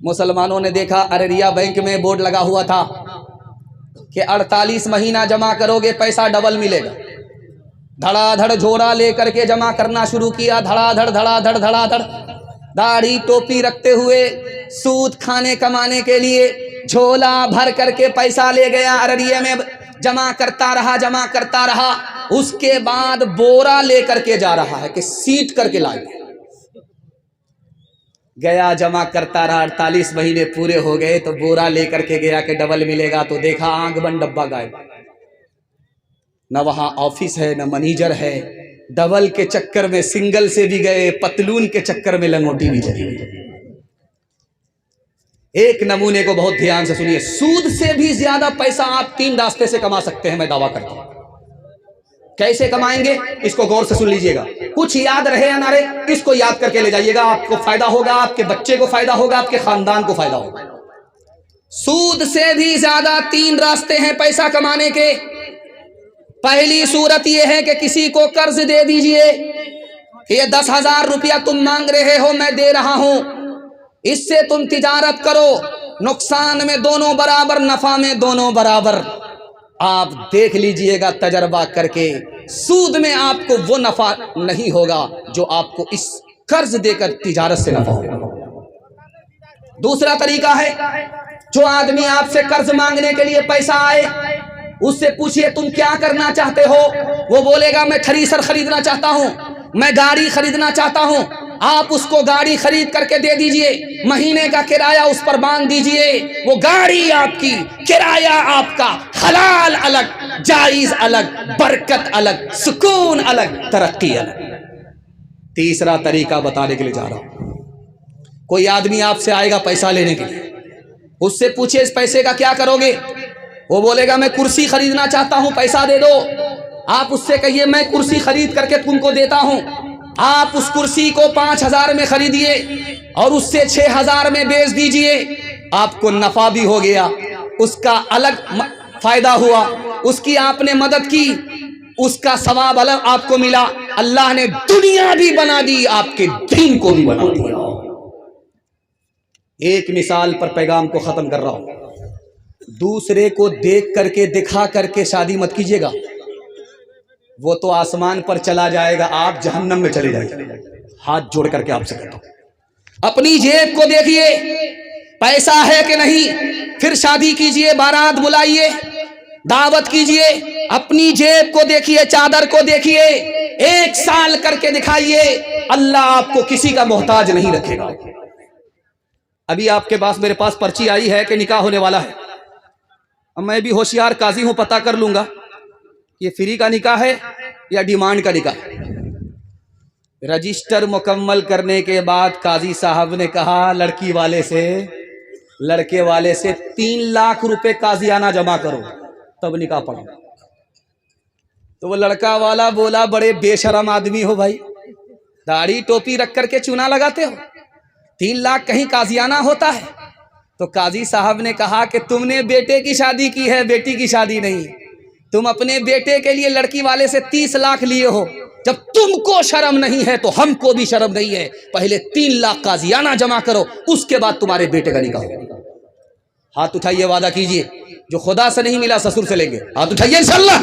मुसलमानों ने देखा अररिया बैंक में बोर्ड लगा हुआ था कि 48 महीना जमा करोगे पैसा डबल मिलेगा। धड़ाधड़ झोरा लेकर के जमा करना शुरू किया, धड़ाधड़ धड़ाधड़ धड़ाधड़। दाढ़ी टोपी रखते हुए सूद खाने कमाने के लिए झोला भर करके पैसा ले गया, अररिया में जमा करता रहा। उसके बाद बोरा लेकर के जा रहा है कि सीट करके लाए। गया जमा करता रहा, 48 महीने पूरे हो गए तो बोरा लेकर के गया कि डबल मिलेगा, तो देखा आंख बंद डब्बा गायब। न वहां ऑफिस है न मैनेजर है। डबल के चक्कर में सिंगल से भी गए, पतलून के चक्कर में लंगोटी भी चली गई। एक नमूने को बहुत ध्यान से सुनिए, सूद से भी ज्यादा पैसा आप 3 रास्ते से कमा सकते हैं, मैं दावा करता हूं। कैसे कमाएंगे इसको गौर से सुन लीजिएगा, कुछ याद रहे या ना रहे इसको याद करके ले जाइएगा। आपको फायदा होगा, आपके बच्चे को फायदा होगा, आपके खानदान को फायदा होगा। सूद से भी ज्यादा 3 रास्ते हैं पैसा कमाने के। पहली सूरत यह है कि किसी को कर्ज दे दीजिए कि ये 10,000 रुपया तुम मांग रहे हो, मैं दे रहा हूं, इससे तुम तिजारत करो, नुकसान में दोनों बराबर, नफा में दोनों बराबर। आप देख लीजिएगा तजर्बा करके, सूद में आपको वो नफा नहीं होगा जो आपको इस कर्ज देकर तिजारत से नफा होगा। दूसरा तरीका है, जो आदमी आपसे कर्ज मांगने के लिए पैसा आए उससे पूछिए तुम क्या करना चाहते हो। वो बोलेगा मैं थ्रेसर खरीदना चाहता हूं, मैं गाड़ी खरीदना चाहता हूं। आप उसको गाड़ी खरीद करके दे दीजिए, महीने का किराया उस पर बांध दीजिए। वो गाड़ी आपकी, किराया आपका, हलाल अलग, जायज अलग, बरकत अलग, सुकून अलग, तरक्की अलग। तीसरा तरीका बताने के लिए जा रहा हूं। कोई आदमी आपसे आएगा पैसा लेने के लिए, उससे पूछिए इस पैसे का क्या करोगे। वो बोलेगा मैं कुर्सी खरीदना चाहता हूं, पैसा दे दो। आप उससे कहिए मैं कुर्सी खरीद करके तुमको देता हूं। आप उस कुर्सी को 5,000 में खरीदिए और उससे 6,000 में बेच दीजिए। आपको नफा भी हो गया, उसका अलग फायदा हुआ, उसकी आपने मदद की, उसका सवाब अलग आपको मिला। अल्लाह ने दुनिया भी बना दी, आपके दीन को भी बना दिया। एक मिसाल पर पैगाम को खत्म कर रहा हूं। दूसरे को देख करके, दिखा करके शादी मत कीजिएगा, वो तो आसमान पर चला जाएगा, आप जहन्नम में चले जाएंगे। हाथ जोड़ करके आपसे कहता हूं, अपनी जेब को देखिए, पैसा है कि नहीं, फिर शादी कीजिए, बारात बुलाइए, दावत कीजिए। अपनी जेब को देखिए, चादर को देखिए, 1 साल करके दिखाइए, अल्लाह आपको किसी का मोहताज नहीं रखेगा। अभी आपके पास, मेरे पास पर्ची आई है कि निकाह होने वाला है। अब मैं भी होशियार काजी हूं, पता कर लूंगा ये फ्री का निकाह है या डिमांड का निकाह। रजिस्टर मुकम्मल करने के बाद काजी साहब ने कहा लड़के वाले से 3 लाख रुपए काजियाना जमा करो तब निकाह पढ़ो। तो वो लड़का वाला बोला बड़े बेशरम आदमी हो भाई, दाढ़ी टोपी रख करके चूना लगाते हो, 3 लाख कहीं काजियाना होता है। तो काजी साहब ने कहा कि तुमने बेटे की शादी की है, बेटी की शादी नहीं। तुम अपने बेटे के लिए लड़की वाले से 30 लाख लिए हो। जब तुमको शर्म नहीं है तो हमको भी शर्म नहीं है। पहले 3 लाख काजियाना जमा करो, उसके बाद तुम्हारे बेटे का निकाह होगा। हाथ उठाइए, वादा कीजिए, जो खुदा से नहीं मिला ससुर से लेंगे। हाथ उठाइए इंशाअल्लाह।